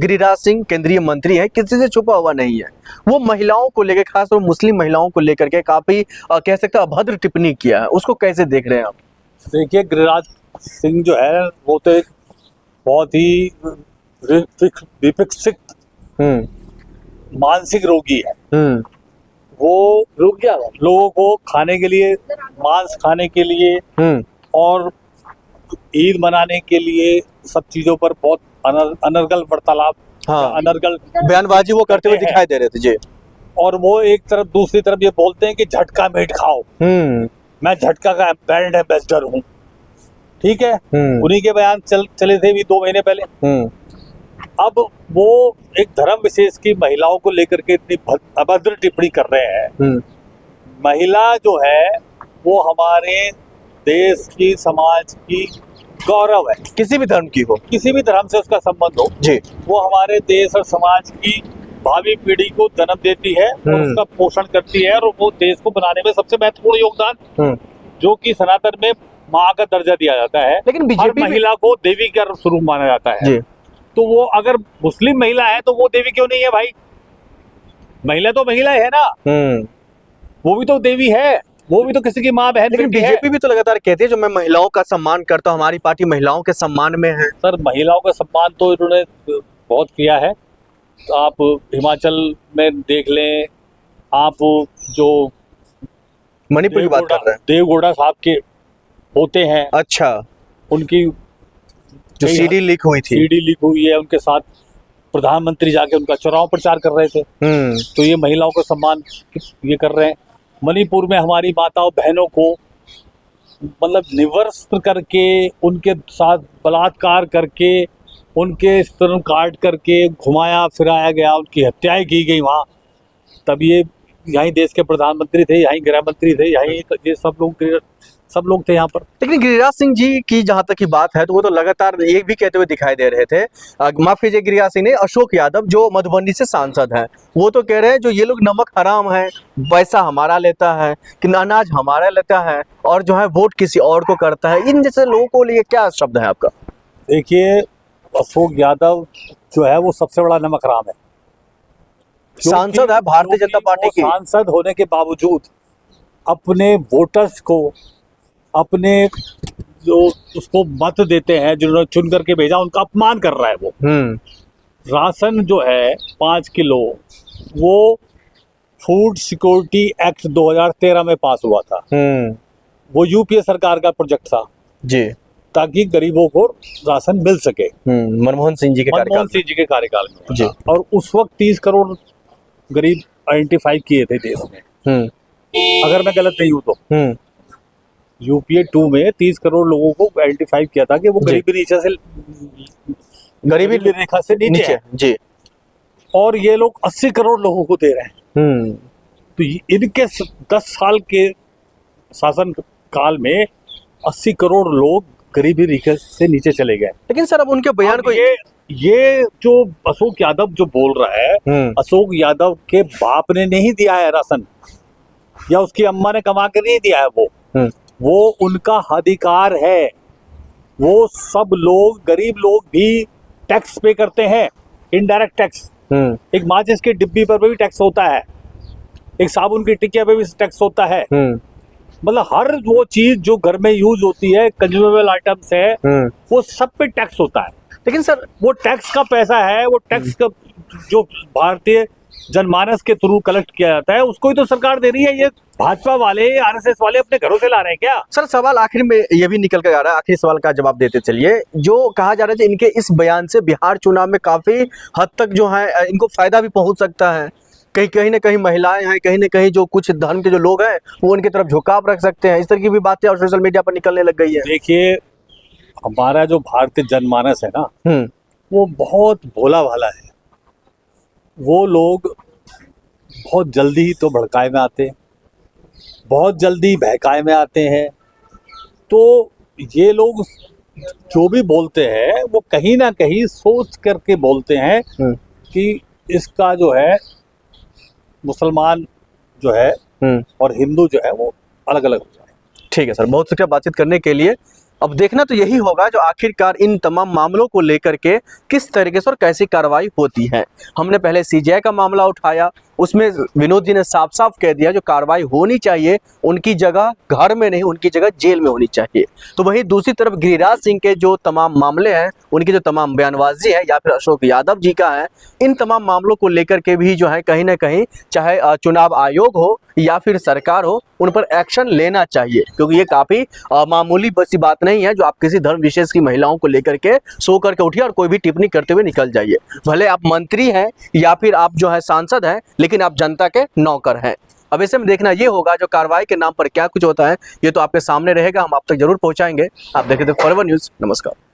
गिरिराज सिंह केंद्रीय मंत्री हैं, किसी से छुपा हुआ नहीं है। वो महिलाओं को लेकर, खासतौर मुस्लिम महिलाओं को लेकर के काफी कह सकते हैं अभद्र टिप्पणी किया है। उसको कैसे देख रहे हैं आप? देखिए, गिरिराज सिंह जो है वो तो एक बहुत ही विकसित मानसिक रोगी है। वो लोगों को खाने के लिए, मांस खाने के लिए और ईद मनाने के लिए सब चीजों पर बहुत अनर्गल वार्तालाप, अनर्गल बयानबाजी वो करते हुए दिखाई दे रहे थे जी। और वो एक तरफ, दूसरी तरफ ये बोलते हैं कि झटका मीट खाओ। मैं झटका का ब्रांड एम्बेसडर हूँ, ठीक है। उन्हीं के बयान चले थे भी 2 महीने पहले। अब वो एक धर्म विशेष की महिलाओं को लेकर के इतनी अभद्र टिप्पणी कर रहे हैं। महिला जो है वो हमारे देश की, समाज की गौरव है, किसी भी धर्म की हो, किसी भी धर्म से उसका संबंध हो जी। वो हमारे देश और समाज की भावी पीढ़ी को जन्म देती है और उसका पोषण करती है, और वो देश को बनाने में सबसे महत्वपूर्ण योगदान, जो कि सनातन में माँ का दर्जा दिया जाता है। लेकिन बीजेपी महिला को देवी का स्वरूप माना जाता है जी। तो वो अगर मुस्लिम महिला है तो वो देवी क्यों नहीं है भाई? महिला तो महिला है ना, वो भी तो देवी है, वो भी तो किसी की माँ बहन। लेकिन बीजेपी भी तो लगातार कहती है जो मैं महिलाओं का सम्मान करता हूँ, हमारी पार्टी महिलाओं के सम्मान में है। सर, महिलाओं का सम्मान तो इन्होंने बहुत किया है। तो आप हिमाचल में देख लें, आप जो मणिपुर की बात कर रहे हैं, देवगौड़ा साहब के होते हैं, अच्छा, उनकी जो सीडी लीक हुई थी, सीडी लीक हुई है, उनके साथ प्रधानमंत्री जाके उनका चुनाव प्रचार कर रहे थे। तो ये महिलाओं का सम्मान ये कर रहे हैं। मणिपुर में हमारी माताओं बहनों को मतलब निवर्स्त्र करके, उनके साथ बलात्कार करके, उनके स्तन काट करके घुमाया फिराया गया, उनकी हत्याएं की गई वहाँ। तब ये यहीं देश के प्रधानमंत्री थे, यहीं गृह मंत्री थे, यहीं ये सब लोग थे यहाँ पर। लेकिन गिरिराज सिंह जी की जहां तक की बात है तो वो तो लगातार ये भी कहते हुए दिखाई दे रहे थे, माफ कीजिए गिरिराज सिंह ने, अशोक यादव जो मधुबनी से सांसद हैं, वो तो कह रहे हैं जो ये लोग नमक हराम है, पैसा हमारा लेता है, कि अनाज हमारा लेता है और जो है वोट किसी और को करता है। इन जैसे लोगों को लिए क्या शब्द है आपका? देखिए, अशोक यादव जो है वो सबसे बड़ा नमक हराम है। सांसद है भारतीय जनता पार्टी की, सांसद होने के बावजूद अपने वोटर्स को, अपने जो उसको मत देते हैं, जिन्होंने चुन करके भेजा, उनका अपमान कर रहा है वो। राशन जो है 5 किलो, वो फूड सिक्योरिटी एक्ट 2013 में पास हुआ था। वो यूपीए सरकार का प्रोजेक्ट था जी, ताकि गरीबों को राशन मिल सके। मनमोहन सिंह जी के कार्यकाल में जी। और उस वक्त 30 करोड़ गरीब आइडेंटिफाई किए थे देश में, अगर मैं गलत नहीं हूँ तो। यूपीए 2 में 30 करोड़ लोगों को आइडेंटिफाई किया था कि वो गरीबी रेखा से नीचे है जी। और ये लोग 80 करोड़ लोगों को दे रहे हैं। तो इनके 10 साल के शासन काल में 80 करोड़ लोग गरीबी रेखा से नीचे चले गए। लेकिन सर, अब उनके बयान को ये जो अशोक यादव जो बोल रहा है, अशोक यादव के बाप ने नहीं दिया है राशन, या उसकी अम्मा ने कमा कर नहीं दिया है, वो उनका अधिकार है। वो सब लोग, गरीब लोग भी टैक्स पे करते हैं, इनडायरेक्ट टैक्स। एक माचिस की डिब्बी पर भी टैक्स होता है, एक साबुन की टिकिया पे भी टैक्स होता है। मतलब हर वो चीज जो घर में यूज होती है, कंज्यूमेबल आइटम्स है, वो सब पे टैक्स होता है। लेकिन सर, वो टैक्स का पैसा है, वो टैक्स का जो भारतीय जनमानस के थ्रू कलेक्ट किया जाता है, उसको ही तो सरकार दे रही है। ये भाजपा वाले, आरएसएस वाले अपने घरों से ला रहे हैं क्या? सर, सवाल आखिर में ये भी निकल कर आ रहा है, आखिरी सवाल का जवाब देते चलिए। जो कहा जा रहा है इनके इस बयान से बिहार चुनाव में काफी हद तक जो है इनको फायदा भी पहुंच सकता है। कहीं न कहीं महिलाएं हैं, कहीं न कहीं जो कुछ धर्म के जो लोग हैं वो उनकी तरफ झुकाव रख सकते हैं। इस तरह की भी बातें और सोशल मीडिया पर निकलने लग गई है। देखिए, हमारा जो भारतीय जनमानस है ना, वो बहुत भोला भाला है। वो लोग बहुत जल्दी तो भड़काए में आते हैं, बहुत जल्दी बहकाए में आते हैं। तो ये लोग जो भी बोलते हैं वो कहीं ना कहीं सोच करके बोलते हैं कि इसका जो है मुसलमान जो है और हिंदू जो है वो अलग अलग हो जाए। ठीक है सर, बहुत शुक्रिया बातचीत करने के लिए। अब देखना तो यही होगा जो आखिरकार इन तमाम मामलों को लेकर के किस तरीके से और कैसी कार्रवाई होती है। हमने पहले सीजेआई का मामला उठाया, उसमें विनोद जी ने साफ साफ कह दिया जो कार्रवाई होनी चाहिए उनकी जगह घर में नहीं, उनकी जगह जेल में होनी चाहिए। तो वहीं दूसरी तरफ गिरिराज सिंह के जो तमाम मामले हैं, उनकी जो तमाम बयानबाजी है या फिर अशोक यादव जी का है, इन तमाम मामलों को लेकर के भी जो है कहीं ना कहीं चाहे चुनाव आयोग हो या फिर सरकार हो, उन पर एक्शन लेना चाहिए, क्योंकि ये काफी मामूली सी बात नहीं है जो आप किसी धर्म विशेष की महिलाओं को लेकर के सो करके उठिए और कोई भी टिप्पणी करते हुए निकल जाइए। भले आप मंत्री हैं या फिर आप जो है सांसद हैं, लेकिन आप जनता के नौकर हैं। अब ऐसे में देखना ये होगा जो कार्रवाई के नाम पर क्या कुछ होता है, ये तो आपके सामने रहेगा, हम आप तक जरूर पहुंचाएंगे। आप देख रहे थे फॉरवर्ड न्यूज। नमस्कार।